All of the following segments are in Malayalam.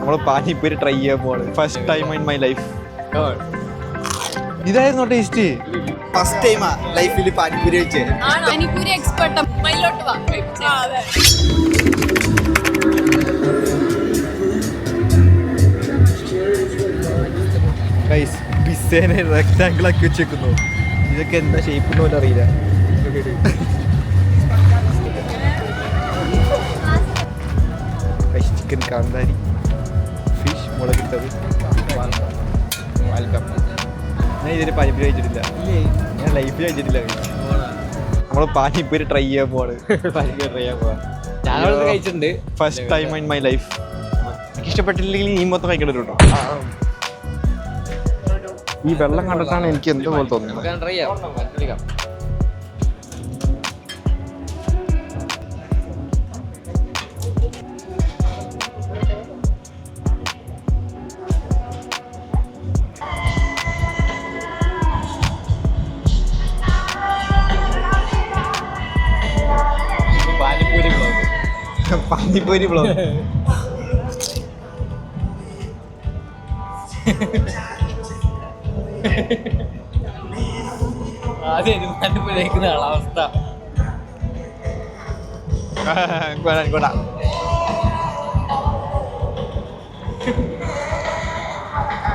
നമ്മൾ പാനിപ്പൂരി ട്രൈ ചെയ്യാൻ പോവാണ്. First time in my life. ഇതായിരുന്നു ടേസ്റ്റ്. ഫസ്റ്റ് ടൈമാ ലൈഫിൽ പാനിപ്പൂരി വെച്ച്. പാനിപ്പൂരി എക്സ്പെർട്ട്. ഗൈസ് പിസ്സേനെ റെക്ടാങ്കിൾ ആക്കി വെച്ചേക്കുന്നു. ഇതൊക്കെ എന്താ ഷേപ്പ് പോലും അറിയില്ല. ചിക്കൻ കാന്താരി, ഫിഷ് മുളകിട്ടത്. ഞാൻ ഇതിന് പാനിപ്പൂരി കഴിച്ചിട്ടില്ല. ഞാൻ ലൈഫിൽ കഴിച്ചിട്ടില്ല. നമ്മൾ പാനിപ്പൂരി ട്രൈ ചെയ്യാൻ പോവാണ്. ഞാനവിടെ കഴിച്ചിട്ടുണ്ട്. First time in my life. എനിക്ക് ഇഷ്ടപ്പെട്ടില്ലെങ്കിൽ ഈ മൊത്തം കഴിക്കേണ്ടി കേട്ടോ. ഈ വെള്ളം കണ്ടിട്ടാണ് എനിക്ക് എന്തോ പോലെ തോന്നുന്നത്. ട്രൈ ചെയ്യാം. പാനിപ്പൂരി ബ്ലോഗ്. അവസ്ഥ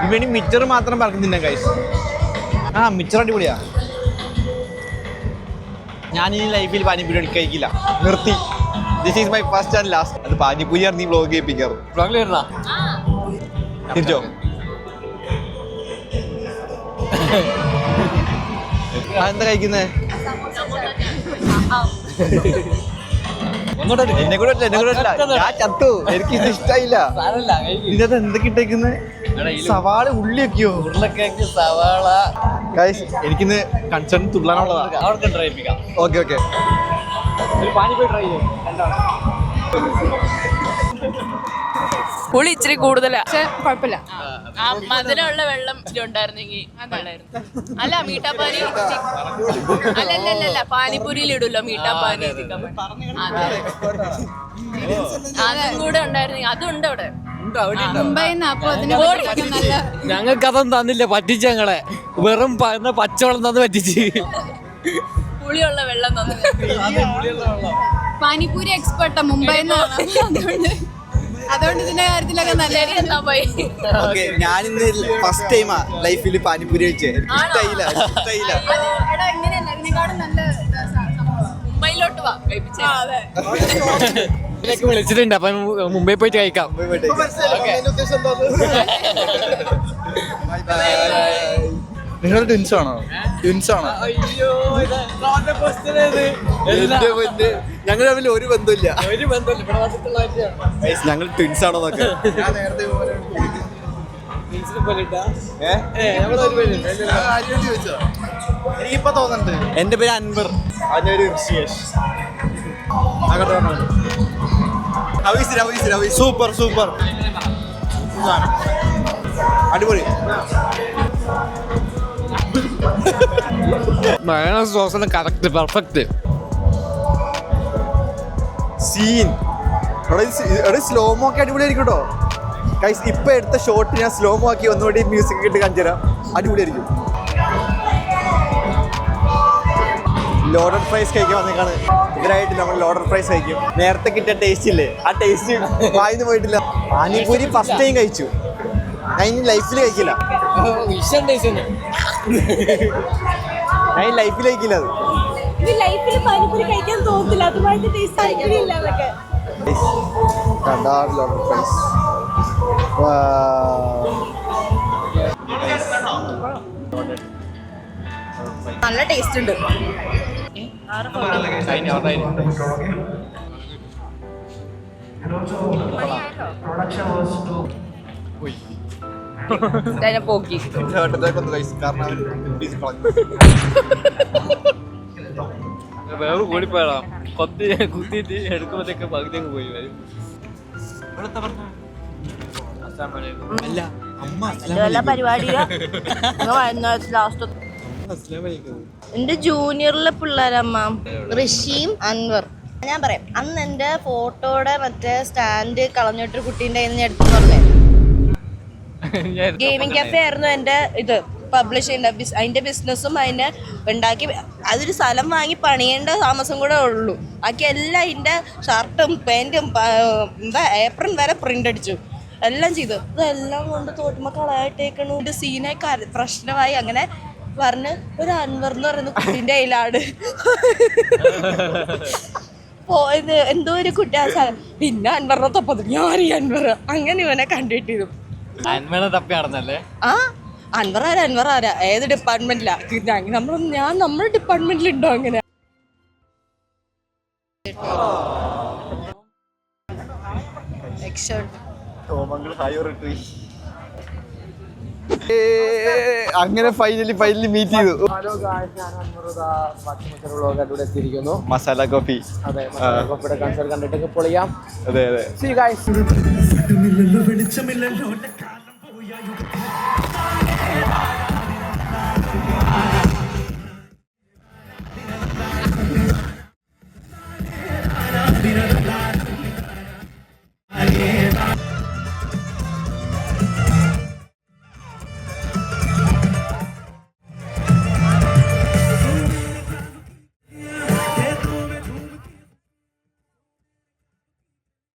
ഇവന് മിച്ചർ മാത്രം പറക്കുന്നില്ല ഗൈസ്. മിച്ചർ അടിപൊളിയാ. ഞാൻ ഈ ലൈഫിൽ പാനിപ്പൂരി കഴിക്കില്ല, നിർത്തി. This is my first and last. അത് പാനിപ്പൂരിയാണ് നീ വ്ലോഗ് ചെയ്യിപ്പിക്കാറ്. തിരിച്ചോ? എന്താ കഴിക്കുന്നേ? എന്നെ കൂടെ ഞാൻ ചത്തു. എനിക്ക് ഇത് ഇഷ്ടായില്ല. ഇതിനകത്ത് എന്തൊക്കെ ഇട്ടേക്കുന്നത്? സവാള, ഉള്ളിയൊക്കെയോ? ഉരുളക്കിഴങ്ങ്, സവാള. ഗൈസ് എനിക്കിന്ന് കൺസേൺ തുള്ളാനുള്ളതാ. അവർക്ക് ട്രൈ ചെയ്യാം. Okay okay. പാനിപ്പൂരി ട്രൈ ചെയ്യും. പുളി ഇച്ചിരി കൂടുതലാ, പക്ഷെ കുഴപ്പമില്ല. മധുരമുള്ള വെള്ളം ഉണ്ടായിരുന്നെങ്കിൽ അല്ല മീട്ടാപ്പാനി. അല്ലല്ല പാനിപ്പൂരിയിൽ ഇടുമല്ലോ മീട്ടാപ്പാനി. അതും കൂടെ ഉണ്ടായിരുന്നെങ്കിൽ. അതുണ്ട് അവിടെ മുംബൈന്ന്. അപ്പൊ നല്ല ഞങ്ങൾക്ക് അതൊന്നും തന്നില്ല, പറ്റിച്ച് ഞങ്ങളെ. വെറും പച്ചവെള്ളം തന്ന് പറ്റിച്ച്. പുളിയുള്ള വെള്ളം തന്നു. പാനിപ്പൂരി എക്സ്പെർട്ടാ മുംബൈന്ന്. അതുകൊണ്ട് ഇതിന്റെ കാര്യത്തിലൊക്കെ നല്ല പോയി. ഞാനിന്ന് ഫസ്റ്റ് ടൈമാ ലൈഫിൽ പാനിപ്പൂരി വെച്ച്. ഇഷ്ടായില്ല. മുംബൈയിലോട്ട് വാ, വിളിച്ചിട്ടുണ്ട്. അപ്പൊ മുംബൈ പോയിട്ട് കഴിക്കാം. നിങ്ങൾ ട്വിൻസ് ആണോ? ഞങ്ങൾ തമ്മിൽ ഒരു ബന്ധമില്ല. ഞങ്ങൾ ട്വിൻസ് ആണോ നോക്കെ. എനിക്കിപ്പോ തോന്നുന്നുണ്ട്. എന്റെ പേര് അൻവർ. അതിനൊരു ഋഷിയേഷ്. സൂപ്പർ സൂപ്പർ അടിപൊളി. Mayonnaise sauce correct perfect scene. Slomo ഒക്കെ അടിപൊളിയായിരിക്കും കേട്ടോ ഗൈസ്. ഇപ്പൊ എടുത്ത ഷോട്ട് ഞാൻ സ്ലോമോ ആക്കി ഒന്നുകൂടി മ്യൂസിക് ഇട്ട് കാണിച്ചു തരാം. അടിപൊളിയായിരിക്കും. ലോഡഡ് ഫ്രൈസ് കഴിക്കാൻ വന്നേക്കാണ്. ഇതിനായിട്ട് നമ്മൾ ലോഡഡ് ഫ്രൈസ് കഴിക്കും. നേരത്തെ കിട്ടിയ ടേസ്റ്റ് ഇല്ലേ, ആ ടേസ്റ്റ് വായിന്ന് പോയിട്ടില്ല. പാനിപ്പൂരി ഫസ്റ്റ് ടൈം കഴിച്ചു. ഞാൻ ഇനി ലൈഫിൽ കഴിക്കില്ല. ഞാൻ ലൈഫിൽ കഴിക്കില്ല. അത് ലൈഫിൽ പാനിപ്പൂരി കഴിക്കാൻ തോന്നില്ല. അതുമായിട്ട് ടേസ്റ്റ് ആയിരിക്കില്ല. Loaded fries. നല്ല ടേസ്റ്റ് ഉണ്ട്. പോക്കി വേറെ കൂടിപ്പോയടാ. കുത്തിയിട്ട് എടുക്കുമ്പോഴത്തേക്ക് പകുതി അങ്ങ് പോയി വരും. പരിപാടിയാ. എന്റെ ജൂനിയറിലെ പിള്ളേരമ്മ ഋഷിയും അൻവർ. ഞാൻ പറയാം, അന്ന് എൻ്റെ ഫോട്ടോയുടെ മറ്റേ സ്റ്റാൻഡ് കളഞ്ഞിട്ടൊരു കുട്ടീൻ്റെ കയ്യിൽ നിന്ന് ഞാൻ എടുത്തു പറഞ്ഞേ. ഗെയിമിംഗ് കഫേ ആയിരുന്നു എൻ്റെ ഇത് പബ്ലിഷ് ചെയ്യേണ്ട അതിൻ്റെ ബിസിനസ്സും അതിൻ്റെ ഉണ്ടാക്കി. അതൊരു സ്ഥലം വാങ്ങി പണിയേണ്ട താമസം കൂടെ ഉള്ളൂ. ബാക്കി എല്ലാം അതിൻ്റെ ഷർട്ടും പാൻറ്റും എന്താ ഏപ്രിൽ വരെ പ്രിൻ്റ് അടിച്ചു എല്ലാം ചെയ്തു. ഇതെല്ലാം കൊണ്ട് തോട്ടുമ്പോൾ കളയായിട്ടേക്കണു. ഒരു സീനായി പ്രശ്നമായി. അങ്ങനെ പറഞ്ഞ് ഒരു അൻവർ എന്ന് പറയുന്ന കുട്ടീൻ്റെ കയ്യിലാണ് പോയത്. എന്തോ ഒരു കുട്ടി ആ സ്ഥലം. പിന്നെ അൻവറിനെ തപ്പത് ഞാൻ അൻവർ അങ്ങനെ ഇവനെ കണ്ടിട്ടിരുന്നു. അന്മേനെ തപ്പി നടന്നല്ലേ? ആ അൻവർ ആരാ ഏത് ഡിപ്പാർട്ട്മെന്റിലാ? നമ്മുടെ ഡിപ്പാർട്ട്മെന്റിലുണ്ടോ അങ്ങനെ? അങ്ങനെ ഫൈനലി മീറ്റ് ചെയ്തു. ഹലോ ഗായ്സ്, ഞാൻ അൻവറുടെ എത്തിയിരിക്കുന്നു. മസാല കോഫി. അതെ, കോഫിയുടെ കൺസേർട്ട് കണ്ടിട്ടൊക്കെ പൊളിയാം. അതെ അതെ. See you guys. വെളിച്ചമില്ലല്ലോ